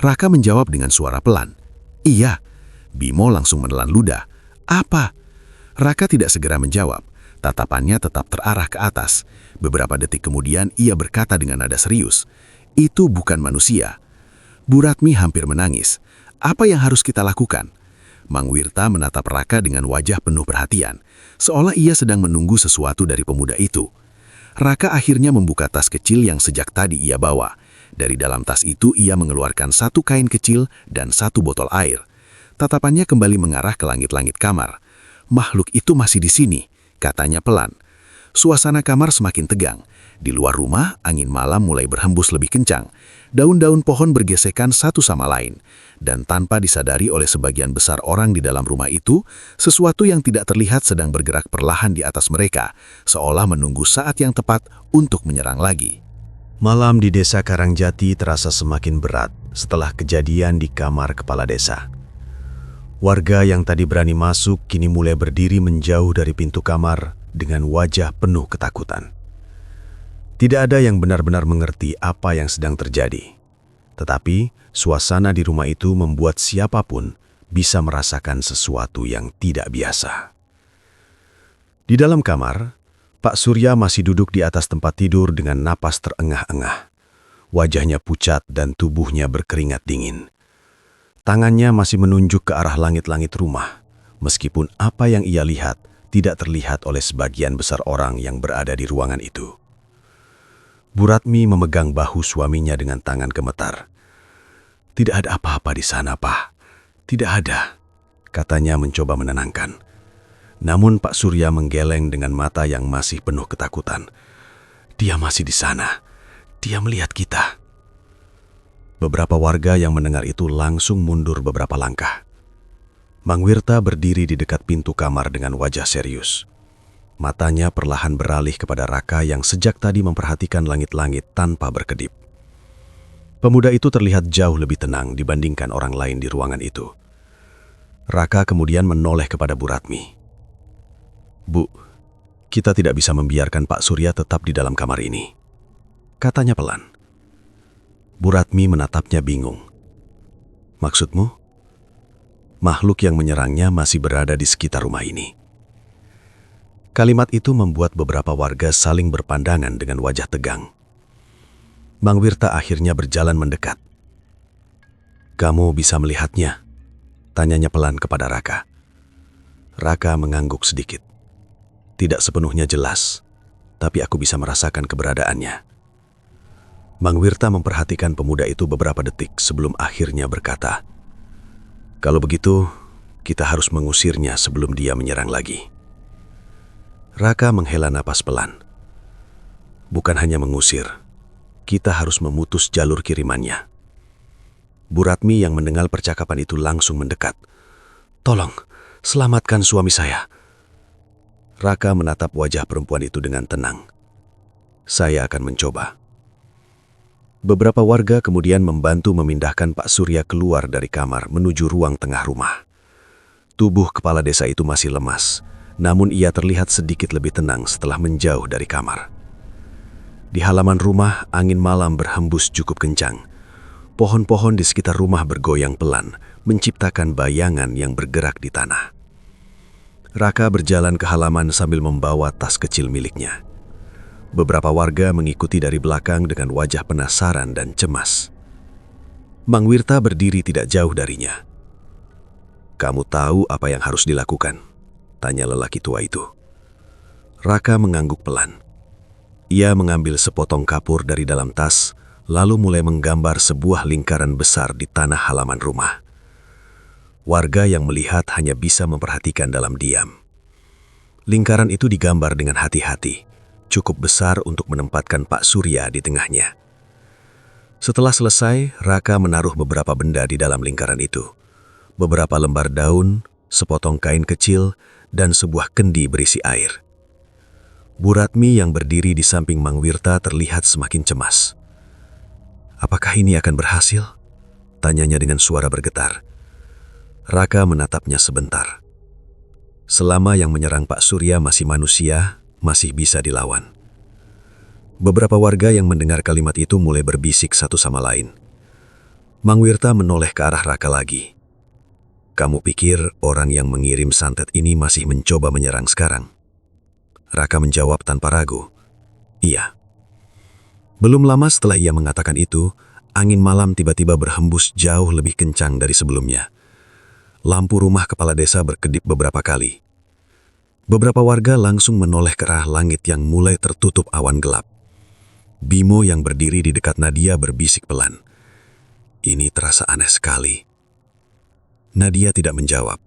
Raka menjawab dengan suara pelan. "Iya." Bimo langsung menelan ludah. "Apa?" Raka tidak segera menjawab. Tatapannya tetap terarah ke atas. Beberapa detik kemudian ia berkata dengan nada serius, "Itu bukan manusia." Bu Ratmi hampir menangis. "Apa yang harus kita lakukan?" Mang Wirta menatap Raka dengan wajah penuh perhatian, seolah ia sedang menunggu sesuatu dari pemuda itu. Raka akhirnya membuka tas kecil yang sejak tadi ia bawa. Dari dalam tas itu ia mengeluarkan satu kain kecil dan satu botol air. Tatapannya kembali mengarah ke langit-langit kamar. "Makhluk itu masih di sini," katanya pelan. Suasana kamar semakin tegang. Di luar rumah, angin malam mulai berhembus lebih kencang. Daun-daun pohon bergesekan satu sama lain. Dan tanpa disadari oleh sebagian besar orang di dalam rumah itu, sesuatu yang tidak terlihat sedang bergerak perlahan di atas mereka, seolah menunggu saat yang tepat untuk menyerang lagi. Malam di desa Karangjati terasa semakin berat setelah kejadian di kamar kepala desa. Warga yang tadi berani masuk kini mulai berdiri menjauh dari pintu kamar dengan wajah penuh ketakutan. Tidak ada yang benar-benar mengerti apa yang sedang terjadi. Tetapi, suasana di rumah itu membuat siapapun bisa merasakan sesuatu yang tidak biasa. Di dalam kamar, Pak Surya masih duduk di atas tempat tidur dengan napas terengah-engah. Wajahnya pucat dan tubuhnya berkeringat dingin. Tangannya masih menunjuk ke arah langit-langit rumah, meskipun apa yang ia lihat tidak terlihat oleh sebagian besar orang yang berada di ruangan itu. Bu Ratmi memegang bahu suaminya dengan tangan gemetar. "Tidak ada apa-apa di sana, Pak. Tidak ada," katanya mencoba menenangkan. Namun Pak Surya menggeleng dengan mata yang masih penuh ketakutan. "Dia masih di sana. Dia melihat kita." Beberapa warga yang mendengar itu langsung mundur beberapa langkah. Mang Wirta berdiri di dekat pintu kamar dengan wajah serius. Matanya perlahan beralih kepada Raka yang sejak tadi memperhatikan langit-langit tanpa berkedip. Pemuda itu terlihat jauh lebih tenang dibandingkan orang lain di ruangan itu. Raka kemudian menoleh kepada Bu Ratmi. "Bu, kita tidak bisa membiarkan Pak Surya tetap di dalam kamar ini," katanya pelan. Bu Ratmi menatapnya bingung. "Maksudmu?" "Makhluk yang menyerangnya masih berada di sekitar rumah ini." Kalimat itu membuat beberapa warga saling berpandangan dengan wajah tegang. Mang Wirta akhirnya berjalan mendekat. "Kamu bisa melihatnya?" tanyanya pelan kepada Raka. Raka mengangguk sedikit. "Tidak sepenuhnya jelas, tapi aku bisa merasakan keberadaannya." Mang Wirta memperhatikan pemuda itu beberapa detik sebelum akhirnya berkata, "Kalau begitu, kita harus mengusirnya sebelum dia menyerang lagi." Raka menghela napas pelan. "Bukan hanya mengusir, kita harus memutus jalur kirimannya." Bu Ratmi yang mendengar percakapan itu langsung mendekat. "Tolong, selamatkan suami saya." Raka menatap wajah perempuan itu dengan tenang. "Saya akan mencoba." Beberapa warga kemudian membantu memindahkan Pak Surya keluar dari kamar menuju ruang tengah rumah. Tubuh kepala desa itu masih lemas, namun ia terlihat sedikit lebih tenang setelah menjauh dari kamar. Di halaman rumah, angin malam berhembus cukup kencang. Pohon-pohon di sekitar rumah bergoyang pelan, menciptakan bayangan yang bergerak di tanah. Raka berjalan ke halaman sambil membawa tas kecil miliknya. Beberapa warga mengikuti dari belakang dengan wajah penasaran dan cemas. Mang Wirta berdiri tidak jauh darinya. "Kamu tahu apa yang harus dilakukan?" tanya lelaki tua itu. Raka mengangguk pelan. Ia mengambil sepotong kapur dari dalam tas, lalu mulai menggambar sebuah lingkaran besar di tanah halaman rumah. Warga yang melihat hanya bisa memperhatikan dalam diam. Lingkaran itu digambar dengan hati-hati, cukup besar untuk menempatkan Pak Surya di tengahnya. Setelah selesai, Raka menaruh beberapa benda di dalam lingkaran itu. Beberapa lembar daun, sepotong kain kecil, dan sebuah kendi berisi air. Bu Ratmi yang berdiri di samping Mang Wirta terlihat semakin cemas. "Apakah ini akan berhasil?" tanyanya dengan suara bergetar. Raka menatapnya sebentar. Selama yang menyerang Pak Surya masih manusia, masih bisa dilawan. Beberapa warga yang mendengar kalimat itu mulai berbisik satu sama lain. Mang Wirta menoleh ke arah Raka lagi. "Kamu pikir orang yang mengirim santet ini masih mencoba menyerang sekarang?" Raka menjawab tanpa ragu, "Iya." Belum lama setelah ia mengatakan itu, angin malam tiba-tiba berhembus jauh lebih kencang dari sebelumnya. Lampu rumah kepala desa berkedip beberapa kali. Beberapa warga langsung menoleh ke arah langit yang mulai tertutup awan gelap. Bimo yang berdiri di dekat Nadia berbisik pelan, "Ini terasa aneh sekali." Nadia tidak menjawab.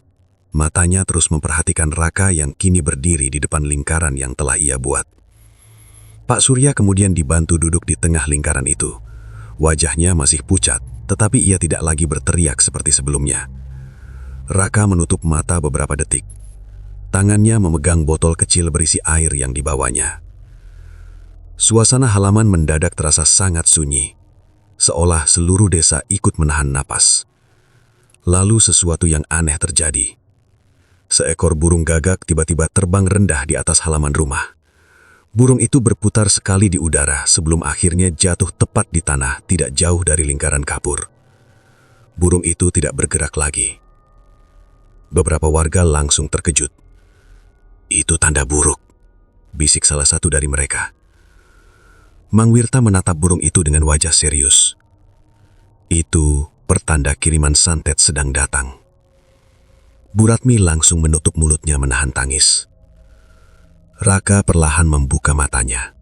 Matanya terus memperhatikan Raka yang kini berdiri di depan lingkaran yang telah ia buat. Pak Surya kemudian dibantu duduk di tengah lingkaran itu. Wajahnya masih pucat, tetapi ia tidak lagi berteriak seperti sebelumnya. Raka menutup mata beberapa detik. Tangannya memegang botol kecil berisi air yang dibawanya. Suasana halaman mendadak terasa sangat sunyi, seolah seluruh desa ikut menahan napas. Lalu sesuatu yang aneh terjadi. Seekor burung gagak tiba-tiba terbang rendah di atas halaman rumah. Burung itu berputar sekali di udara sebelum akhirnya jatuh tepat di tanah tidak jauh dari lingkaran kapur. Burung itu tidak bergerak lagi. Beberapa warga langsung terkejut. "Itu tanda buruk," bisik salah satu dari mereka. Mang Wirta menatap burung itu dengan wajah serius. "Itu pertanda kiriman santet sedang datang." Bu Ratmi langsung menutup mulutnya menahan tangis. Raka perlahan membuka matanya.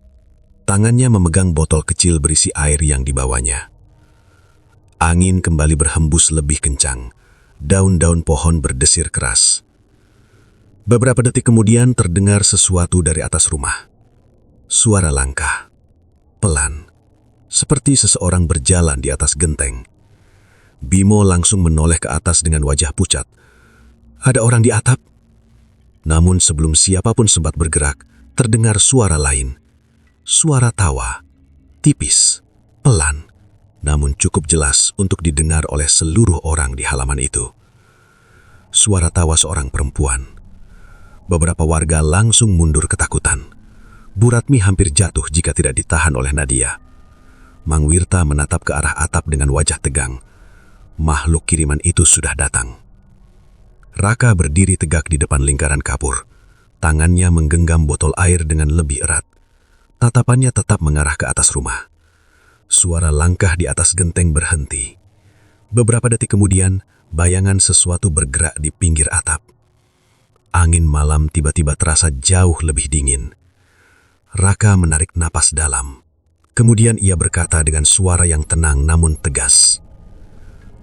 Tangannya memegang botol kecil berisi air yang dibawanya. Angin kembali berhembus lebih kencang. Daun-daun pohon berdesir keras. Beberapa detik kemudian terdengar sesuatu dari atas rumah. Suara langkah, pelan, seperti seseorang berjalan di atas genteng. Bimo langsung menoleh ke atas dengan wajah pucat. "Ada orang di atap?" Namun sebelum siapapun sempat bergerak, terdengar suara lain. Suara tawa, tipis, pelan, namun cukup jelas untuk didengar oleh seluruh orang di halaman itu. Suara tawa seorang perempuan. Beberapa warga langsung mundur ketakutan. Bu Ratmi hampir jatuh jika tidak ditahan oleh Nadia. Mang Wirta menatap ke arah atap dengan wajah tegang. Makhluk kiriman itu sudah datang. Raka berdiri tegak di depan lingkaran kapur. Tangannya menggenggam botol air dengan lebih erat. Tatapannya tetap mengarah ke atas rumah. Suara langkah di atas genteng berhenti. Beberapa detik kemudian, bayangan sesuatu bergerak di pinggir atap. Angin malam tiba-tiba terasa jauh lebih dingin. Raka menarik napas dalam. Kemudian ia berkata dengan suara yang tenang namun tegas,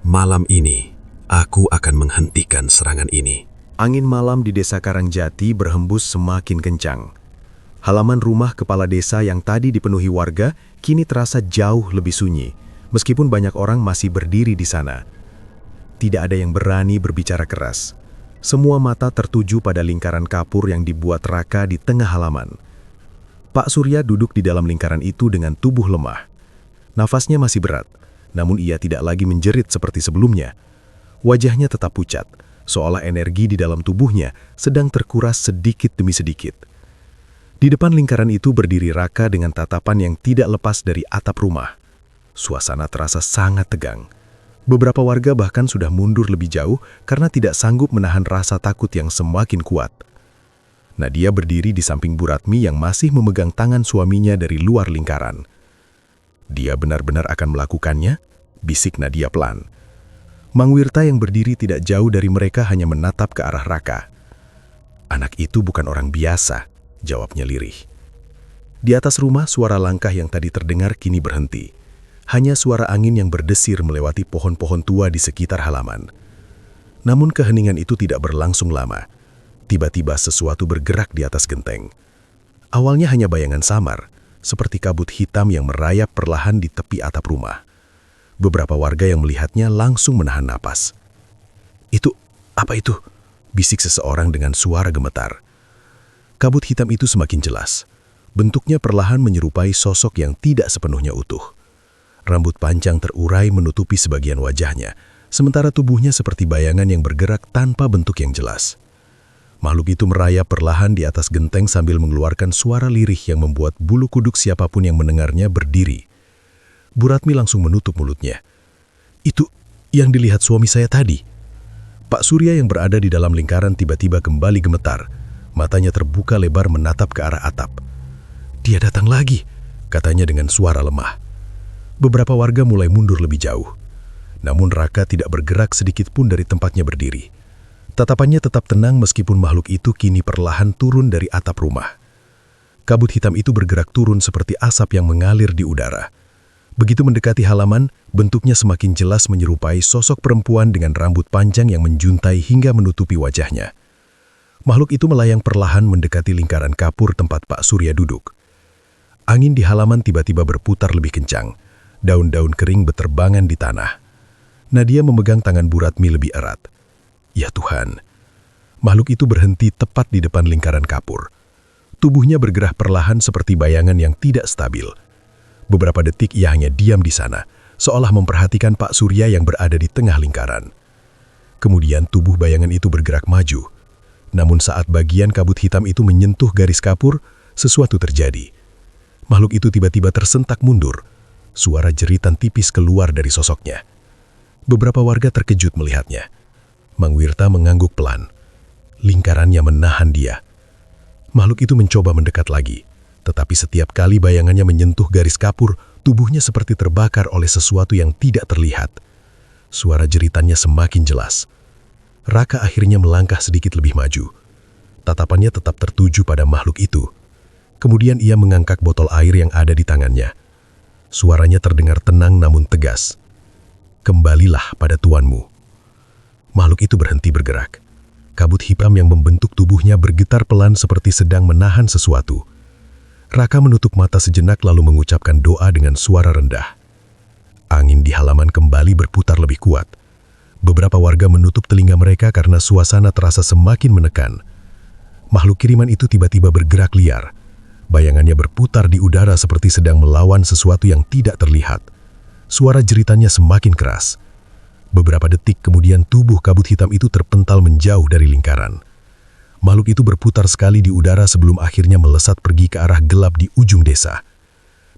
"Malam ini, aku akan menghentikan serangan ini." Angin malam di desa Karangjati berhembus semakin kencang. Halaman rumah kepala desa yang tadi dipenuhi warga kini terasa jauh lebih sunyi, meskipun banyak orang masih berdiri di sana. Tidak ada yang berani berbicara keras. Semua mata tertuju pada lingkaran kapur yang dibuat Raka di tengah halaman. Pak Surya duduk di dalam lingkaran itu dengan tubuh lemah. Nafasnya masih berat, namun ia tidak lagi menjerit seperti sebelumnya. Wajahnya tetap pucat, seolah energi di dalam tubuhnya sedang terkuras sedikit demi sedikit. Di depan lingkaran itu berdiri Raka dengan tatapan yang tidak lepas dari atap rumah. Suasana terasa sangat tegang. Beberapa warga bahkan sudah mundur lebih jauh karena tidak sanggup menahan rasa takut yang semakin kuat. Nadia berdiri di samping Bu Ratmi yang masih memegang tangan suaminya dari luar lingkaran. "Dia benar-benar akan melakukannya?" bisik Nadia pelan. Mang Wirta yang berdiri tidak jauh dari mereka hanya menatap ke arah Raka. Anak itu bukan orang biasa, jawabnya lirih. Di atas rumah, suara langkah yang tadi terdengar kini berhenti. Hanya suara angin yang berdesir melewati pohon-pohon tua di sekitar halaman. Namun keheningan itu tidak berlangsung lama. Tiba-tiba sesuatu bergerak di atas genteng. Awalnya hanya bayangan samar, seperti kabut hitam yang merayap perlahan di tepi atap rumah. Beberapa warga yang melihatnya langsung menahan napas. "Itu, apa itu?" bisik seseorang dengan suara gemetar. Kabut hitam itu semakin jelas. Bentuknya perlahan menyerupai sosok yang tidak sepenuhnya utuh. Rambut panjang terurai menutupi sebagian wajahnya, sementara tubuhnya seperti bayangan yang bergerak tanpa bentuk yang jelas. Makhluk itu merayap perlahan di atas genteng sambil mengeluarkan suara lirih yang membuat bulu kuduk siapapun yang mendengarnya berdiri. Bu Ratmi langsung menutup mulutnya. "Itu yang dilihat suami saya tadi." Pak Surya yang berada di dalam lingkaran tiba-tiba kembali gemetar. Matanya terbuka lebar menatap ke arah atap. "Dia datang lagi," katanya dengan suara lemah. Beberapa warga mulai mundur lebih jauh. Namun Raka tidak bergerak sedikit pun dari tempatnya berdiri. Tatapannya tetap tenang meskipun makhluk itu kini perlahan turun dari atap rumah. Kabut hitam itu bergerak turun seperti asap yang mengalir di udara. Begitu mendekati halaman, bentuknya semakin jelas menyerupai sosok perempuan dengan rambut panjang yang menjuntai hingga menutupi wajahnya. Makhluk itu melayang perlahan mendekati lingkaran kapur tempat Pak Surya duduk. Angin di halaman tiba-tiba berputar lebih kencang. Daun-daun kering beterbangan di tanah. Nadia memegang tangan Bu Ratmi lebih erat. Ya Tuhan, makhluk itu berhenti tepat di depan lingkaran kapur. Tubuhnya bergerak perlahan seperti bayangan yang tidak stabil. Beberapa detik ia hanya diam di sana, seolah memperhatikan Pak Surya yang berada di tengah lingkaran. Kemudian tubuh bayangan itu bergerak maju. Namun saat bagian kabut hitam itu menyentuh garis kapur, sesuatu terjadi. Makhluk itu tiba-tiba tersentak mundur. Suara jeritan tipis keluar dari sosoknya. Beberapa warga terkejut melihatnya. Mang Wirta mengangguk pelan. Lingkarannya menahan dia. Makhluk itu mencoba mendekat lagi. Tetapi setiap kali bayangannya menyentuh garis kapur, tubuhnya seperti terbakar oleh sesuatu yang tidak terlihat. Suara jeritannya semakin jelas. Raka akhirnya melangkah sedikit lebih maju. Tatapannya tetap tertuju pada makhluk itu. Kemudian ia mengangkat botol air yang ada di tangannya. Suaranya terdengar tenang namun tegas. "Kembalilah pada tuanmu." Makhluk itu berhenti bergerak. Kabut hitam yang membentuk tubuhnya bergetar pelan seperti sedang menahan sesuatu. Raka menutup mata sejenak lalu mengucapkan doa dengan suara rendah. Angin di halaman kembali berputar lebih kuat. Beberapa warga menutup telinga mereka karena suasana terasa semakin menekan. Makhluk kiriman itu tiba-tiba bergerak liar. Bayangannya berputar di udara seperti sedang melawan sesuatu yang tidak terlihat. Suara jeritannya semakin keras. Beberapa detik kemudian tubuh kabut hitam itu terpental menjauh dari lingkaran. Makhluk itu berputar sekali di udara sebelum akhirnya melesat pergi ke arah gelap di ujung desa.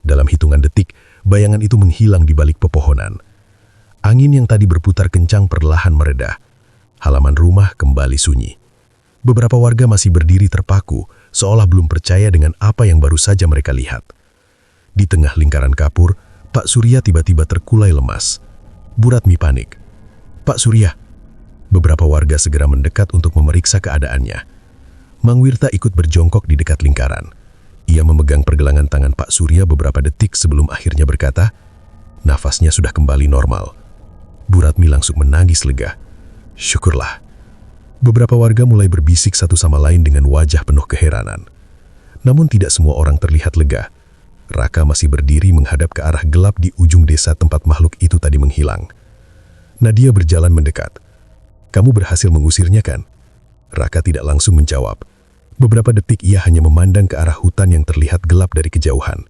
Dalam hitungan detik, bayangan itu menghilang di balik pepohonan. Angin yang tadi berputar kencang perlahan mereda. Halaman rumah kembali sunyi. Beberapa warga masih berdiri terpaku, seolah belum percaya dengan apa yang baru saja mereka lihat. Di tengah lingkaran kapur, Pak Surya tiba-tiba terkulai lemas. Bu Ratmi panik. "Pak Surya." Beberapa warga segera mendekat untuk memeriksa keadaannya. Mang Wirta ikut berjongkok di dekat lingkaran. Ia memegang pergelangan tangan Pak Surya beberapa detik sebelum akhirnya berkata, nafasnya sudah kembali normal. Bu Ratmi langsung menangis lega. Syukurlah. Beberapa warga mulai berbisik satu sama lain dengan wajah penuh keheranan. Namun tidak semua orang terlihat lega. Raka masih berdiri menghadap ke arah gelap di ujung desa tempat makhluk itu tadi menghilang. Nadia berjalan mendekat. "Kamu berhasil mengusirnya kan?" Raka tidak langsung menjawab. Beberapa detik ia hanya memandang ke arah hutan yang terlihat gelap dari kejauhan.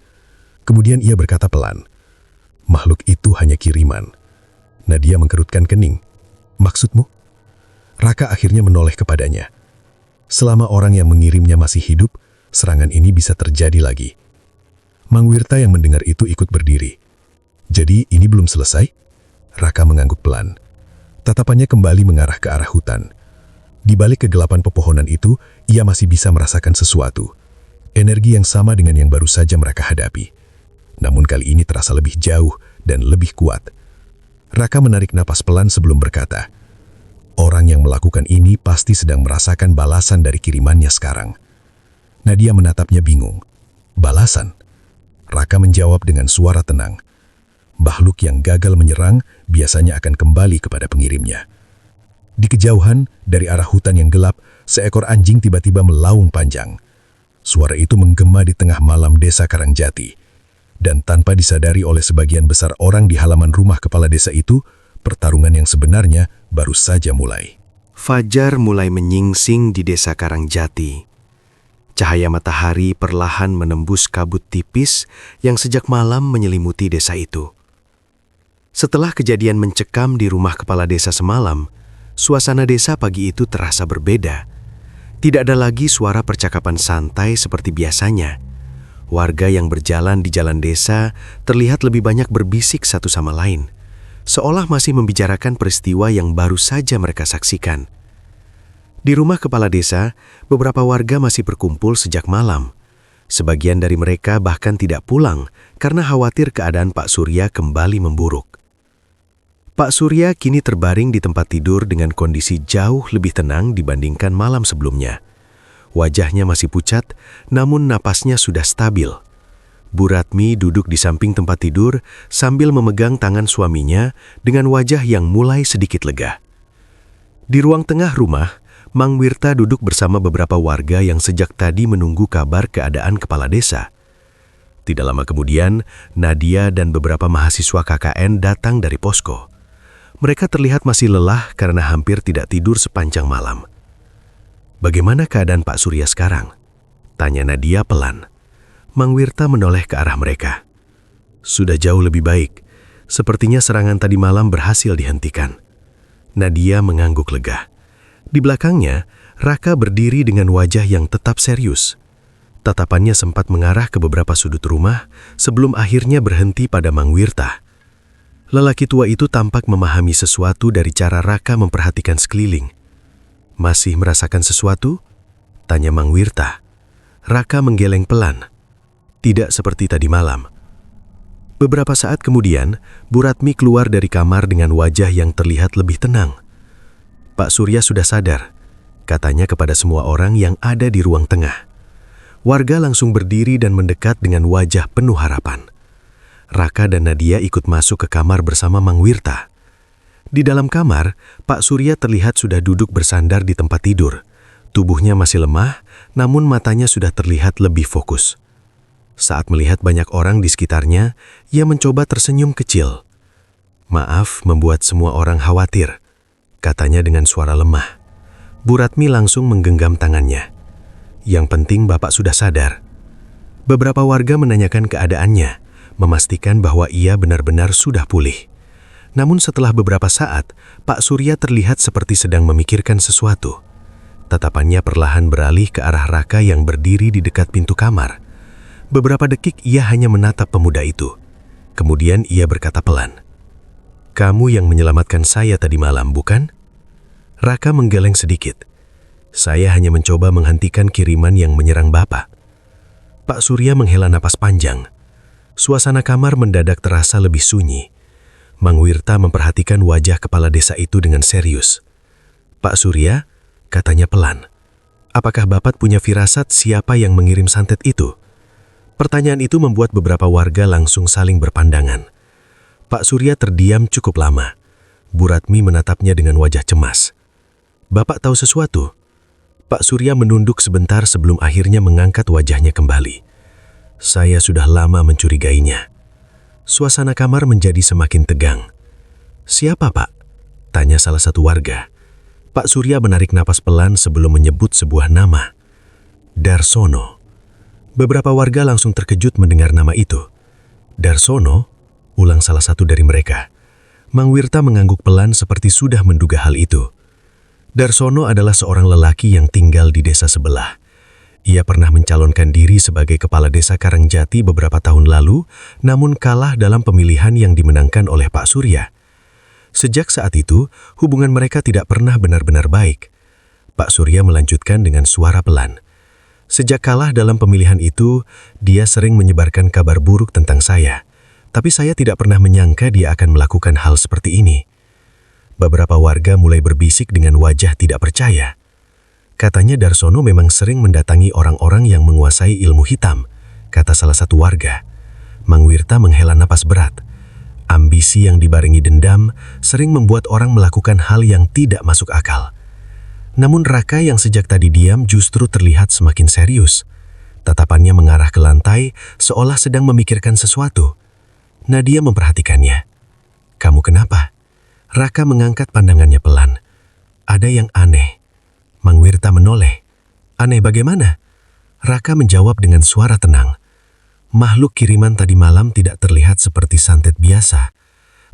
Kemudian ia berkata pelan, "Makhluk itu hanya kiriman." Nadia mengkerutkan kening. "Maksudmu?" Raka akhirnya menoleh kepadanya. "Selama orang yang mengirimnya masih hidup, serangan ini bisa terjadi lagi." Mang Wirta yang mendengar itu ikut berdiri. "Jadi ini belum selesai?" Raka mengangguk pelan. Tatapannya kembali mengarah ke arah hutan. Di balik kegelapan pepohonan itu, ia masih bisa merasakan sesuatu. Energi yang sama dengan yang baru saja mereka hadapi. Namun kali ini terasa lebih jauh dan lebih kuat. Raka menarik napas pelan sebelum berkata, Orang yang melakukan ini pasti sedang merasakan balasan dari kirimannya sekarang. Nadia menatapnya bingung. Balasan? Raka menjawab dengan suara tenang. Makhluk yang gagal menyerang biasanya akan kembali kepada pengirimnya. Di kejauhan, dari arah hutan yang gelap, seekor anjing tiba-tiba melaung panjang. Suara itu menggema di tengah malam desa Karangjati. Dan tanpa disadari oleh sebagian besar orang di halaman rumah kepala desa itu, pertarungan yang sebenarnya baru saja mulai. Fajar mulai menyingsing di desa Karangjati. Cahaya matahari perlahan menembus kabut tipis yang sejak malam menyelimuti desa itu. Setelah kejadian mencekam di rumah kepala desa semalam, suasana desa pagi itu terasa berbeda. Tidak ada lagi suara percakapan santai seperti biasanya. Warga yang berjalan di jalan desa terlihat lebih banyak berbisik satu sama lain, seolah masih membicarakan peristiwa yang baru saja mereka saksikan. Di rumah kepala desa, beberapa warga masih berkumpul sejak malam. Sebagian dari mereka bahkan tidak pulang karena khawatir keadaan Pak Surya kembali memburuk. Pak Surya kini terbaring di tempat tidur dengan kondisi jauh lebih tenang dibandingkan malam sebelumnya. Wajahnya masih pucat, namun napasnya sudah stabil. Bu Ratmi duduk di samping tempat tidur sambil memegang tangan suaminya dengan wajah yang mulai sedikit lega. Di ruang tengah rumah, Mang Wirta duduk bersama beberapa warga yang sejak tadi menunggu kabar keadaan kepala desa. Tidak lama kemudian, Nadia dan beberapa mahasiswa KKN datang dari posko. Mereka terlihat masih lelah karena hampir tidak tidur sepanjang malam. "Bagaimana keadaan Pak Surya sekarang?" tanya Nadia pelan. Mang Wirta menoleh ke arah mereka. "Sudah jauh lebih baik. Sepertinya serangan tadi malam berhasil dihentikan." Nadia mengangguk lega. Di belakangnya, Raka berdiri dengan wajah yang tetap serius. Tatapannya sempat mengarah ke beberapa sudut rumah sebelum akhirnya berhenti pada Mang Wirta. Lelaki tua itu tampak memahami sesuatu dari cara Raka memperhatikan sekeliling. "Masih merasakan sesuatu?" tanya Mang Wirta. Raka menggeleng pelan. "Tidak seperti tadi malam." Beberapa saat kemudian, Bu Ratmi keluar dari kamar dengan wajah yang terlihat lebih tenang. "Pak Surya sudah sadar," katanya kepada semua orang yang ada di ruang tengah. Warga langsung berdiri dan mendekat dengan wajah penuh harapan. Raka dan Nadia ikut masuk ke kamar bersama Mang Wirta. Di dalam kamar, Pak Surya terlihat sudah duduk bersandar di tempat tidur. Tubuhnya masih lemah, namun matanya sudah terlihat lebih fokus. Saat melihat banyak orang di sekitarnya, ia mencoba tersenyum kecil. "Maaf membuat semua orang khawatir," katanya dengan suara lemah. Bu Ratmi langsung menggenggam tangannya. "Yang penting Bapak sudah sadar." Beberapa warga menanyakan keadaannya, memastikan bahwa ia benar-benar sudah pulih. Namun setelah beberapa saat, Pak Surya terlihat seperti sedang memikirkan sesuatu. Tatapannya perlahan beralih ke arah Raka yang berdiri di dekat pintu kamar. Beberapa detik ia hanya menatap pemuda itu. Kemudian ia berkata pelan, "Kamu yang menyelamatkan saya tadi malam, bukan?" Raka menggeleng sedikit. "Saya hanya mencoba menghentikan kiriman yang menyerang Bapak." Pak Surya menghela napas panjang. Suasana kamar mendadak terasa lebih sunyi. Mang Wirta memperhatikan wajah kepala desa itu dengan serius. "Pak Surya," katanya pelan, "apakah Bapak punya firasat siapa yang mengirim santet itu?" Pertanyaan itu membuat beberapa warga langsung saling berpandangan. Pak Surya terdiam cukup lama. Bu Ratmi menatapnya dengan wajah cemas. "Bapak tahu sesuatu?" Pak Surya menunduk sebentar sebelum akhirnya mengangkat wajahnya kembali. "Saya sudah lama mencurigainya." Suasana kamar menjadi semakin tegang. "Siapa, Pak?" tanya salah satu warga. Pak Surya menarik napas pelan sebelum menyebut sebuah nama. "Darsono." Beberapa warga langsung terkejut mendengar nama itu. "Darsono?" ulang salah satu dari mereka. Mang Wirta mengangguk pelan seperti sudah menduga hal itu. Darsono adalah seorang lelaki yang tinggal di desa sebelah. Ia pernah mencalonkan diri sebagai kepala desa Karangjati beberapa tahun lalu, namun kalah dalam pemilihan yang dimenangkan oleh Pak Surya. Sejak saat itu, hubungan mereka tidak pernah benar-benar baik. Pak Surya melanjutkan dengan suara pelan. "Sejak kalah dalam pemilihan itu, dia sering menyebarkan kabar buruk tentang saya. Tapi saya tidak pernah menyangka dia akan melakukan hal seperti ini." Beberapa warga mulai berbisik dengan wajah tidak percaya. Katanya Darsono memang sering mendatangi orang-orang yang menguasai ilmu hitam, kata salah satu warga. Mang Wirta menghela napas berat. Ambisi yang dibarengi dendam sering membuat orang melakukan hal yang tidak masuk akal. Namun Raka yang sejak tadi diam justru terlihat semakin serius. Tatapannya mengarah ke lantai seolah sedang memikirkan sesuatu. Nadia memperhatikannya. "Kamu kenapa?" Raka mengangkat pandangannya pelan. "Ada yang aneh." Mang Wirta menoleh. "Aneh bagaimana?" Raka menjawab dengan suara tenang. "Makhluk kiriman tadi malam tidak terlihat seperti santet biasa."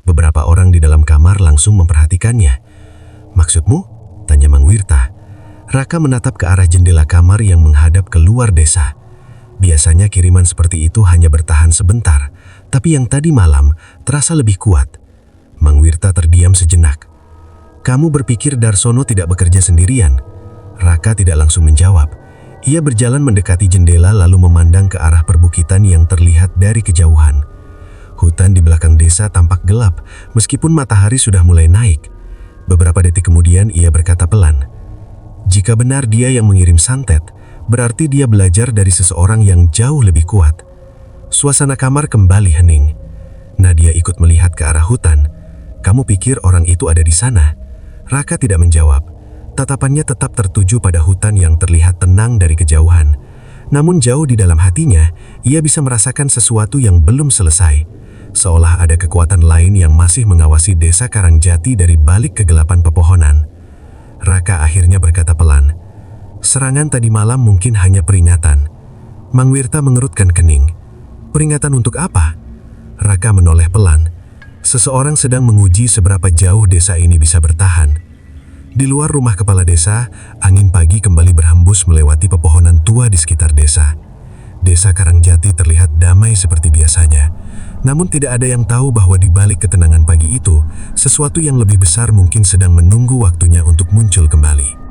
Beberapa orang di dalam kamar langsung memperhatikannya. "Maksudmu?" tanya Mang Wirta. Raka menatap ke arah jendela kamar yang menghadap ke luar desa. Biasanya kiriman seperti itu hanya bertahan sebentar, tapi yang tadi malam terasa lebih kuat. Mang Wirta terdiam sejenak. "Kamu berpikir Darsono tidak bekerja sendirian?" Raka tidak langsung menjawab. Ia berjalan mendekati jendela lalu memandang ke arah perbukitan yang terlihat dari kejauhan. Hutan di belakang desa tampak gelap meskipun matahari sudah mulai naik. Beberapa detik kemudian ia berkata pelan, "Jika benar dia yang mengirim santet, berarti dia belajar dari seseorang yang jauh lebih kuat." Suasana kamar kembali hening. Nadia ikut melihat ke arah hutan. "Kamu pikir orang itu ada di sana?" Raka tidak menjawab. Tatapannya tetap tertuju pada hutan yang terlihat tenang dari kejauhan. Namun jauh di dalam hatinya, ia bisa merasakan sesuatu yang belum selesai. Seolah ada kekuatan lain yang masih mengawasi desa Karangjati dari balik kegelapan pepohonan. Raka akhirnya berkata pelan, "Serangan tadi malam mungkin hanya peringatan." Mang Wirta mengerutkan kening. "Peringatan untuk apa?" Raka menoleh pelan. "Seseorang sedang menguji seberapa jauh desa ini bisa bertahan." Di luar rumah kepala desa, angin pagi kembali berhembus melewati pepohonan tua di sekitar desa. Desa Karangjati terlihat damai seperti biasanya. Namun tidak ada yang tahu bahwa di balik ketenangan pagi itu, sesuatu yang lebih besar mungkin sedang menunggu waktunya untuk muncul kembali.